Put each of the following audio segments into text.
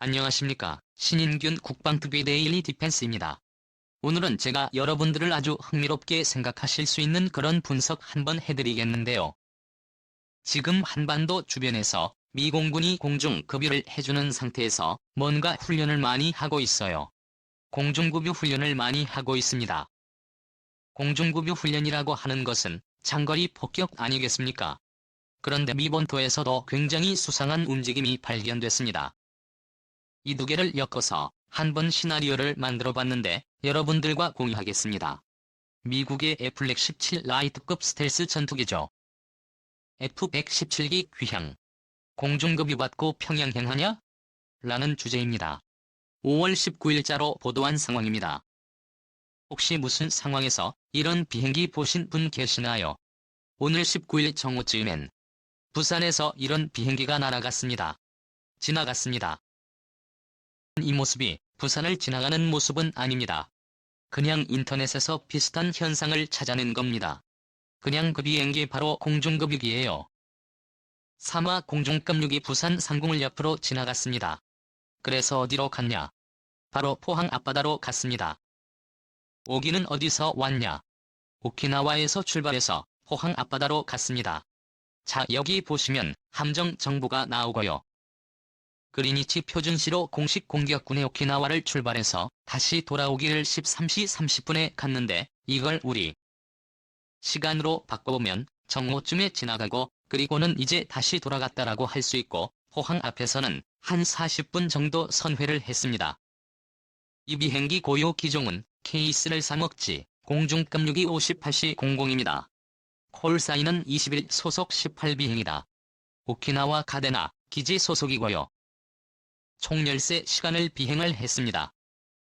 안녕하십니까. 신인균 국방TV 데일리 디펜스입니다. 오늘은 제가 여러분들을 아주 흥미롭게 생각하실 수 있는 그런 분석 한번 해드리겠는데요. 지금 한반도 주변에서 미 공군이 공중급유를 해주는 상태에서 뭔가 훈련을 많이 하고 있어요. 공중급유 훈련을 많이 하고 있습니다. 공중급유 훈련이라고 하는 것은 장거리 폭격 아니겠습니까? 그런데 미 본토에서도 굉장히 수상한 움직임이 발견됐습니다. 이 두 개를 엮어서 한번 시나리오를 만들어 봤는데 여러분들과 공유하겠습니다. 미국의 F-17 라이트급 스텔스 전투기죠. F-117기 귀향. 공중급유 받고 평양 행하냐? 라는 주제입니다. 5월 19일자로 보도한 상황입니다. 혹시 무슨 상황에서 이런 비행기 보신 분 계시나요? 오늘 19일 정오쯤엔 부산에서 이런 비행기가 날아갔습니다. 지나갔습니다. 이 모습이 부산을 지나가는 모습은 아닙니다. 그냥 인터넷에서 비슷한 현상을 찾아낸 겁니다. 그냥 그 비행기 바로 공중급유기예요. 사마 공중급유기 부산 상공을 옆으로 지나갔습니다. 그래서 어디로 갔냐? 바로 포항 앞바다로 갔습니다. 오기는 어디서 왔냐? 오키나와에서 출발해서 포항 앞바다로 갔습니다. 자, 여기 보시면 함정 정보가 나오고요. 그리니치 표준시로 공식 공격군의 오키나와를 출발해서 다시 돌아오기를 13시 30분에 갔는데 이걸 우리 시간으로 바꿔보면 정오쯤에 지나가고 그리고는 이제 다시 돌아갔다라고 할 수 있고 포항 앞에서는 한 40분 정도 선회를 했습니다. 이 비행기 고유 기종은 K-스를 삼억지 공중급유기 58C00입니다. 콜사인은 21 소속 18비행이다. 오키나와 가데나 기지 소속이고요. 총 13시간을 비행을 했습니다.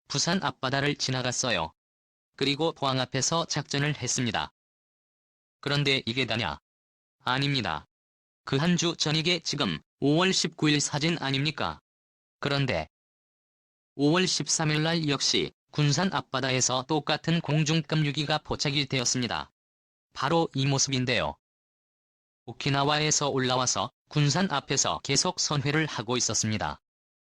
부산 앞바다를 지나갔어요. 그리고 포항 앞에서 작전을 했습니다. 그런데 이게 다냐? 아닙니다. 그 한 주 전 이게 지금 5월 19일 사진 아닙니까? 그런데 5월 13일 날 역시 군산 앞바다에서 똑같은 공중급유기가 포착이 되었습니다. 바로 이 모습인데요. 오키나와에서 올라와서 군산 앞에서 계속 선회를 하고 있었습니다.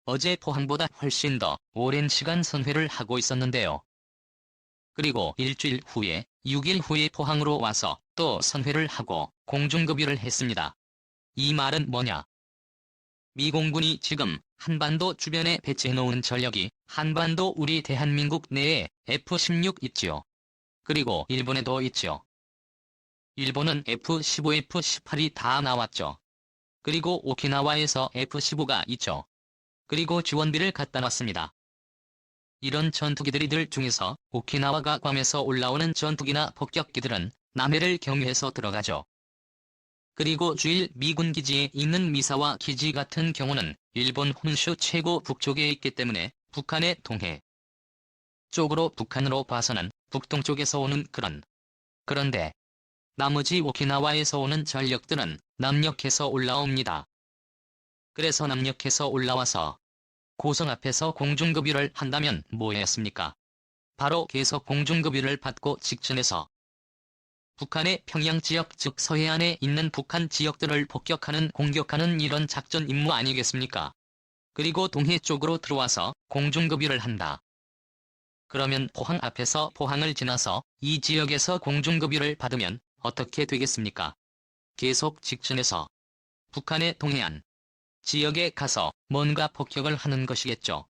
어제 포항보다 훨씬 더 오랜 시간 선회를 하고 있었는데요. 그리고 일주일 후에 6일 후에 포항으로 와서 또 선회를 하고 공중급유를 했습니다. 이 말은 뭐냐? 미 공군이 지금 한반도 주변에 배치해놓은 전력이 한반도 우리 대한민국 내에 F-16 있지요. 그리고 일본에도 있지요. 일본은 F-15, F-18이 다 나왔죠. 그리고 오키나와에서 F-15가 있죠. 그리고 지원비를 갖다 놨습니다. 이런 전투기들이들 중에서 오키나와가 괌에서 올라오는 전투기나 폭격기들은 남해를 경유해서 들어가죠. 그리고 주일 미군 기지에 있는 미사와 기지 같은 경우는 일본 혼슈 최고 북쪽에 있기 때문에 북한의 동해 쪽으로 북한으로 봐서는 북동쪽에서 오는 그런. 그런데 나머지 오키나와에서 오는 전력들은 남녘에서 올라옵니다. 그래서 남녘에서 올라와서 고성 앞에서 공중급유를 한다면 뭐였습니까? 바로 계속 공중급유를 받고 직전에서 북한의 평양 지역 즉 서해안에 있는 북한 지역들을 폭격하는 공격하는 이런 작전 임무 아니겠습니까? 그리고 동해 쪽으로 들어와서 공중급유를 한다. 그러면 포항 앞에서 포항을 지나서 이 지역에서 공중급유를 받으면 어떻게 되겠습니까? 계속 직전에서 북한의 동해안 지역에 가서 뭔가 폭격을 하는 것이겠죠.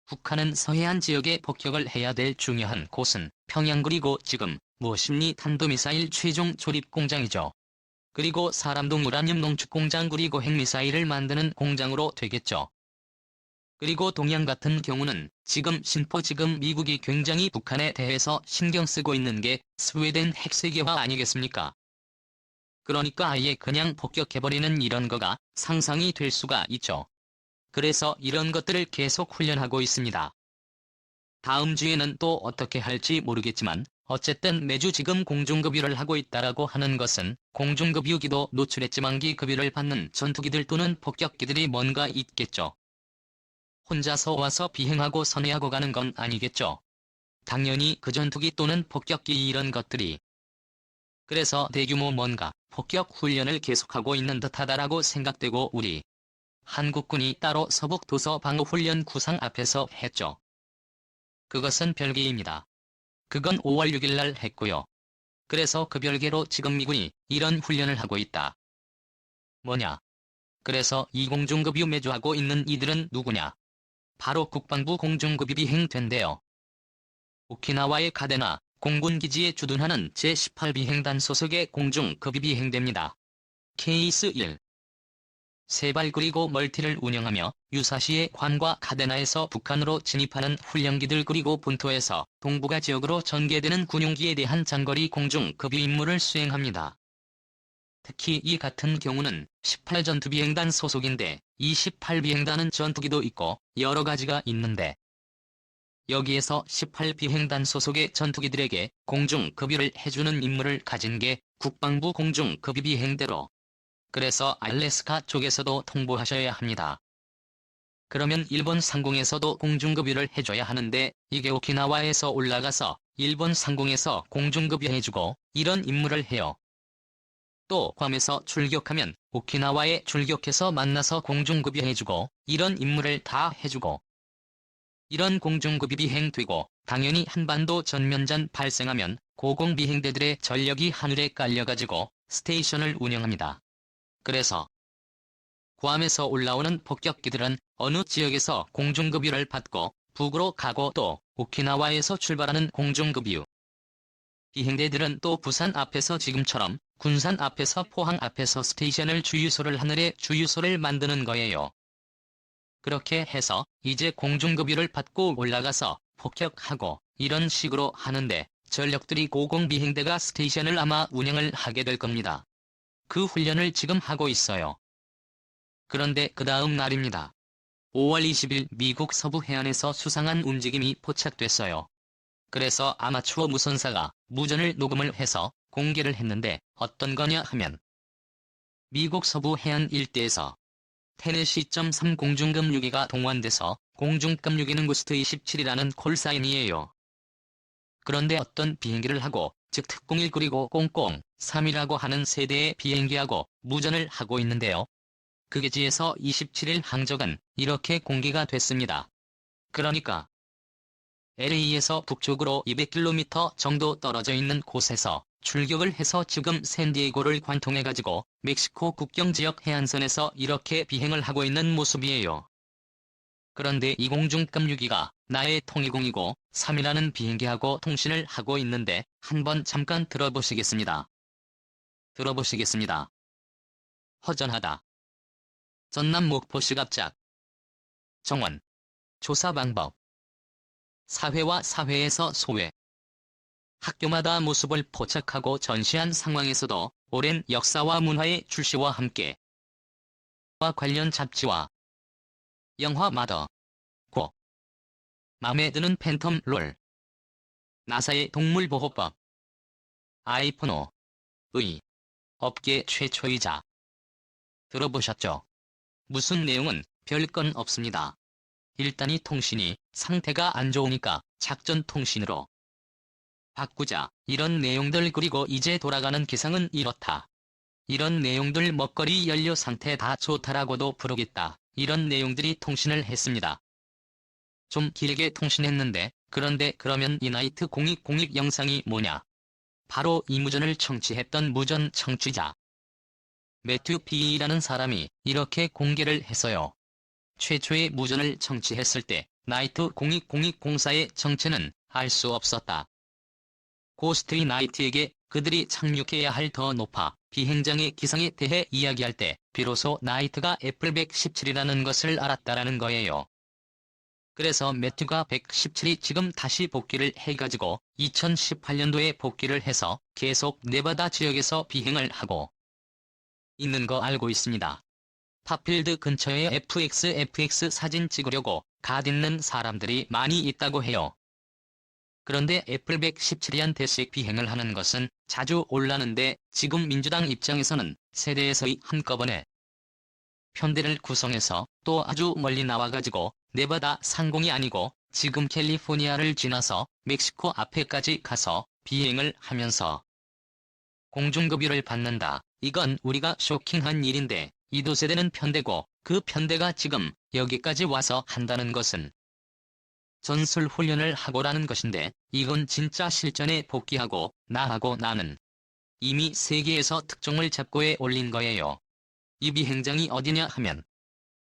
북한은 서해안 지역에 폭격을 해야 될 중요한 곳은 평양 그리고 지금 모심리 탄도미사일 최종 조립 공장이죠. 그리고 사람동 우라늄 농축 공장 그리고 핵미사일을 만드는 공장으로 되겠죠. 그리고 동양 같은 경우는 지금 미국이 굉장히 북한에 대해서 신경 쓰고 있는 게 스웨덴 핵세계화 아니겠습니까? 그러니까 아예 그냥 폭격해버리는 이런 거가 상상이 될 수가 있죠. 그래서 이런 것들을 계속 훈련하고 있습니다. 다음 주에는 또 어떻게 할지 모르겠지만 어쨌든 매주 지금 공중급유를 하고 있다라고 하는 것은 공중급유기도 노출했지만기 급유를 받는 전투기들 또는 폭격기들이 뭔가 있겠죠. 혼자서 와서 비행하고 선회하고 가는 건 아니겠죠. 당연히 그 전투기 또는 폭격기 이런 것들이. 그래서 대규모 뭔가 폭격 훈련을 계속하고 있는 듯하다라고 생각되고 우리 한국군이 따로 서북 도서 방어훈련 구상 앞에서 했죠. 그것은 별개입니다. 그건 5월 6일 날 했고요. 그래서 그 별개로 지금 미군이 이런 훈련을 하고 있다. 뭐냐? 그래서 이 공중급유 매주 하고 있는 이들은 누구냐? 바로 국방부 공중급유 비행대인데요. 오키나와의 가데나 공군기지에 주둔하는 제18비행단 소속의 공중급유 비행대입니다. 케이스 1. 세발 그리고 멀티를 운영하며 유사시의 관과 가데나에서 북한으로 진입하는 훈련기들 그리고 본토에서 동북아 지역으로 전개되는 군용기에 대한 장거리 공중급유 임무를 수행합니다. 특히 이 같은 경우는 18전투비행단 소속인데 이 18비행단은 전투기도 있고 여러 가지가 있는데 여기에서 18비행단 소속의 전투기들에게 공중급유를 해주는 임무를 가진 게 국방부 공중급유 비행대로 그래서 알래스카 쪽에서도 통보하셔야 합니다. 그러면 일본 상공에서도 공중급유를 해줘야 하는데 이게 오키나와에서 올라가서 일본 상공에서 공중급유 해주고 이런 임무를 해요. 또 괌에서 출격하면 오키나와에 출격해서 만나서 공중급유 해주고 이런 임무를 다 해주고 이런 공중급유 비행되고 당연히 한반도 전면전 발생하면 고공비행대들의 전력이 하늘에 깔려가지고 스테이션을 운영합니다. 그래서 괌에서 올라오는 폭격기들은 어느 지역에서 공중급유를 받고 북으로 가고 또 오키나와에서 출발하는 공중급유 비행대들은 또 부산 앞에서 지금처럼 군산 앞에서 포항 앞에서 스테이션을 주유소를 하늘에 주유소를 만드는 거예요. 그렇게 해서 이제 공중급유를 받고 올라가서 폭격하고 이런 식으로 하는데 전력들이 고공비행대가 스테이션을 아마 운영을 하게 될 겁니다. 그 훈련을 지금 하고 있어요. 그런데 그 다음 날입니다. 5월 20일 미국 서부 해안에서 수상한 움직임이 포착됐어요. 그래서 아마추어 무선사가 무전을 녹음을 해서 공개를 했는데 어떤 거냐 하면 미국 서부 해안 일대에서 테네시.3 공중급유기가 동원돼서 공중급유기는 고스트 27이라는 콜사인이에요. 그런데 어떤 비행기를 하고 즉 특공일 그리고 꽁꽁 3이라고 하는 세대의 비행기하고 무전을 하고 있는데요. 그 기지에서 27일 항저간 이렇게 공개가 됐습니다. 그러니까 LA에서 북쪽으로 200km 정도 떨어져 있는 곳에서 출격을 해서 지금 샌디에고를 관통해가지고 멕시코 국경지역 해안선에서 이렇게 비행을 하고 있는 모습이에요. 그런데 이 공중급유기가 나의 통일공이고 3이라는 비행기하고 통신을 하고 있는데 한번 잠깐 들어보시겠습니다. 들어보시겠습니다. 허전하다. 전남 목포시 갑작. 정원. 조사 방법. 사회와 사회에서 소외. 학교마다 모습을 포착하고 전시한 상황에서도 오랜 역사와 문화의 출시와 함께 와 관련 잡지와 영화 마더, 고, 맘에 드는 팬텀 롤, 나사의 동물보호법, 아이폰오의 업계 최초이자 들어보셨죠? 무슨 내용은 별건 없습니다. 일단 이 통신이 상태가 안 좋으니까 작전 통신으로 바꾸자 이런 내용들 그리고 이제 돌아가는 기상은 이렇다. 이런 내용들 먹거리 연료 상태 다 좋다라고도 부르겠다. 이런 내용들이 통신을 했습니다. 좀 길게 통신했는데 그런데 그러면 이 나이트 0202 영상이 뭐냐? 바로 이 무전을 청취했던 무전 청취자 매튜 P라는 사람이 이렇게 공개를 했어요. 최초의 무전을 청취했을 때 나이트 020204의 정체는 알 수 없었다. 고스트리 나이트에게 그들이 착륙해야 할 더 높아 비행장의 기상에 대해 이야기할 때 비로소 나이트가 애플 117이라는 것을 알았다라는 거예요. 그래서 매튜가 117이 지금 다시 복귀를 해가지고 2018년도에 복귀를 해서 계속 네바다 지역에서 비행을 하고 있는 거 알고 있습니다. 파필드 근처에 FX 사진 찍으려고 가 있는 사람들이 많이 있다고 해요. 그런데 애플 117이한테씩 비행을 하는 것은 자주 올라는데 지금 민주당 입장에서는 세대에서의 한꺼번에 편대를 구성해서 또 아주 멀리 나와가지고 네바다 상공이 아니고 지금 캘리포니아를 지나서 멕시코 앞에까지 가서 비행을 하면서 공중급유를 받는다. 이건 우리가 쇼킹한 일인데 이도 세대는 편대고 그 편대가 지금 여기까지 와서 한다는 것은 전술 훈련을 하고라는 것인데, 이건 진짜 실전에 복귀하고 나하고 나는 이미 세계에서 특종을 잡고에 올린 거예요. 이 비행장이 어디냐 하면